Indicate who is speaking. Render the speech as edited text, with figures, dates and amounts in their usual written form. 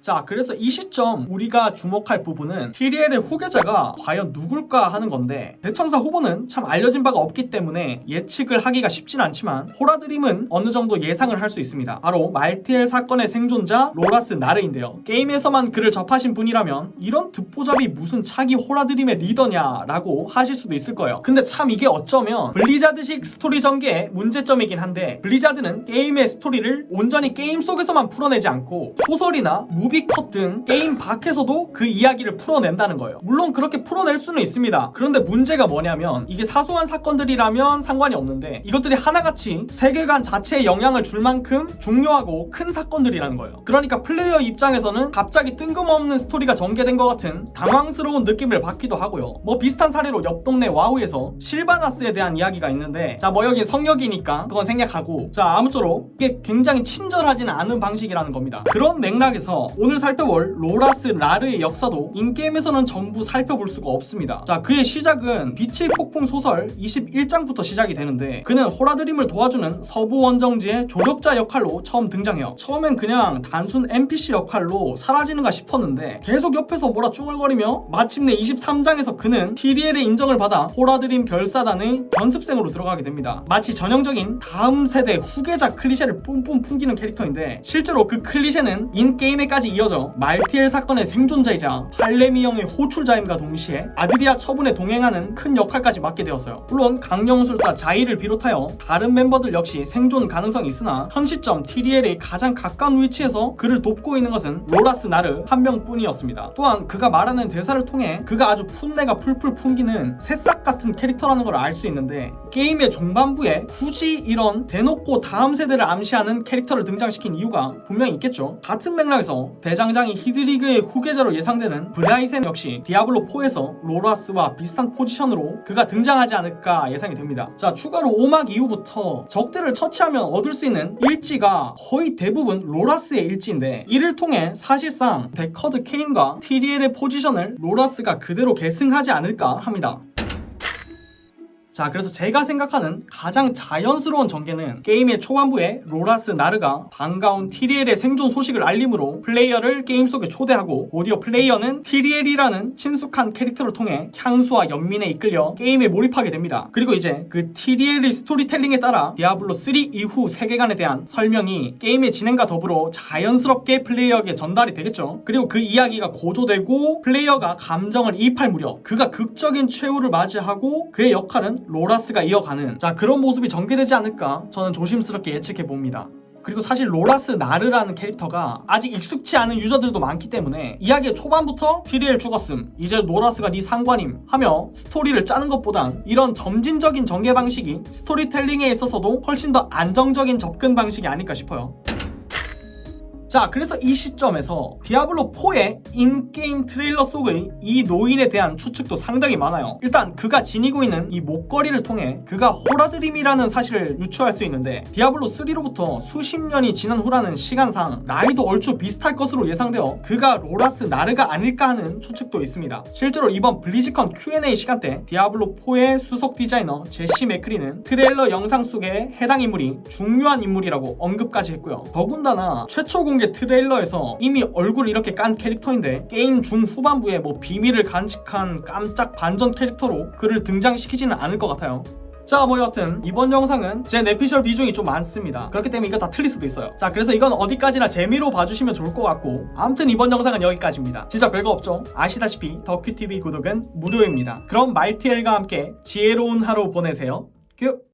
Speaker 1: 자, 그래서 이 시점 우리가 주목할 부분은 티리엘의 후계자가 과연 누굴까 하는 건데, 대천사 후보는 참 알려진 바가 없기 때문에 예측을 하기가 쉽진 않지만 호라드림은 어느 정도 예상을 할 수 있습니다. 바로 말티엘 사건의 생존자 로라스 나르인데요. 게임에서만 그를 접하신 분이라면 이런 듣보잡이 무슨 차기 호라드림의 리더냐 라고 하실 수도 있을 거예요. 근데 참 이게 어쩌면 블리자드식 스토리 전개의 문제점이긴 한데, 블리자드는 게임의 스토리를 온전히 게임 속에서만 풀어내지 않고 소설이나 무비컷 등 게임 밖에서도 그 이야기를 풀어낸다는 거예요. 물론 그렇게 풀어낼 수는 있습니다. 그런데 문제가 뭐냐면, 이게 사소한 사건들이라면 상관이 없는데 이것들이 하나같이 세계관 자체에 영향을 줄 만큼 중요하고 큰 사건들이라는 거예요. 그러니까 플레이어 입장에서는 갑자기 뜬금없는 스토리가 전개된 것 같은 당황스러운 느낌을 받기도 하고요. 뭐 비슷한 사례로 옆 동네 와우에서 실바나스에 대한 이야기가 있는데, 자 뭐 여기 성역이니까 그건 생략하고, 자 아무쪼록 이게 굉장히 친절하지는 않은 방식이라는 겁니다. 그런 맥락에서 오늘 살펴볼 로라스 나르의 역사도 인게임에서는 전부 살펴볼 수가 없습니다. 자, 그의 시작은 빛의 폭풍 소설 21장부터 시작이 되는데, 그는 호라드림을 도와주는 서부 원정지의 조력자 역할로 처음 등장해요. 처음엔 그냥 단순 NPC 역할로 사라지는가 싶었는데 계속 옆에서 뭐라 쭈글거리며 마침내 23장에서 그는 티리엘의 인정을 받아 호라드림 결사단의 연습생으로 들어가게 됩니다. 마치 전형적인 다음 세대 후계자 클리셰를 뿜뿜 풍기는 캐릭터인데, 실제로 그 클리셰는 인게임에까지 이어져 말티엘 사건의 생존자이자 팔레미형의 호출자임과 동시에 아드리아 처분에 동행하는 큰 역할까지 맡게 되었어요. 물론 강령술사 자이를 비롯하여 다른 멤버들 역시 생존 가능성이 있으나 현 시점 티리엘의 가장 가까운 위치에서 그를 돕고 있는 것은 로라스 나르 한 명뿐이었습니다. 또한 그가 말하는 대사를 통해 그가 아주 풋내가 풀풀 풍기는 새싹 같은 캐릭터라는 걸 알 수 있는데, 게임의 종반부에 굳이 이런 대놓고 다음 세대를 암시하는 캐릭터를 등장시킨 이유가 분명히 있겠죠. 같은 맥락에서 대장장이 히드리그의 후계자로 예상되는 브라이센 역시 디아블로4에서 로라스와 비슷한 포지션으로 그가 등장하지 않을까 예상이 됩니다. 자, 추가로 5막 이후부터 적들을 처치하면 얻을 수 있는 일지가 거의 대부분 로라스의 일지인데, 이를 통해 사실상 데커드 케인과 티리엘의 포지션을 로라스가 그대로 계승하지 않을까 합니다. 자, 그래서 제가 생각하는 가장 자연스러운 전개는 게임의 초반부에 로라스 나르가 반가운 티리엘의 생존 소식을 알림으로 플레이어를 게임 속에 초대하고, 오디오 플레이어는 티리엘이라는 친숙한 캐릭터를 통해 향수와 연민에 이끌려 게임에 몰입하게 됩니다. 그리고 이제 그 티리엘의 스토리텔링에 따라 디아블로3 이후 세계관에 대한 설명이 게임의 진행과 더불어 자연스럽게 플레이어에게 전달이 되겠죠. 그리고 그 이야기가 고조되고 플레이어가 감정을 이입할 무렵 그가 극적인 최후를 맞이하고 그의 역할은 로라스가 이어가는, 자 그런 모습이 전개되지 않을까 저는 조심스럽게 예측해 봅니다. 그리고 사실 로라스 나르라는 캐릭터가 아직 익숙치 않은 유저들도 많기 때문에 이야기의 초반부터 티리엘 죽었음, 이제 로라스가 네 상관임 하며 스토리를 짜는 것보단 이런 점진적인 전개 방식이 스토리텔링에 있어서도 훨씬 더 안정적인 접근 방식이 아닐까 싶어요. 자, 그래서 이 시점에서 디아블로4의 인게임 트레일러 속의 이 노인에 대한 추측도 상당히 많아요. 일단 그가 지니고 있는 이 목걸이를 통해 그가 호라드림이라는 사실을 유추할 수 있는데, 디아블로3로부터 수십 년이 지난 후라는 시간상 나이도 얼추 비슷할 것으로 예상되어 그가 로라스 나르가 아닐까 하는 추측도 있습니다. 실제로 이번 블리즈컨 Q&A 시간 때 디아블로4의 수석 디자이너 제시 맥크리는 트레일러 영상 속에 해당 인물이 중요한 인물이라고 언급까지 했고요. 더군다나 최초 공개 트레일러에서 이미 얼굴을 이렇게 깐 캐릭터인데 게임 중후반부에 뭐 비밀을 간직한 깜짝 반전 캐릭터로 그를 등장시키지는 않을 것 같아요. 자, 뭐 여하튼 이번 영상은 제 내피셜 비중이 좀 많습니다. 그렇기 때문에 이거 다 틀릴 수도 있어요. 자, 그래서 이건 어디까지나 재미로 봐주시면 좋을 것 같고, 아무튼 이번 영상은 여기까지입니다. 진짜 별거 없죠? 아시다시피 덕큐TV 구독은 무료입니다. 그럼 말티엘과 함께 지혜로운 하루 보내세요. 큐!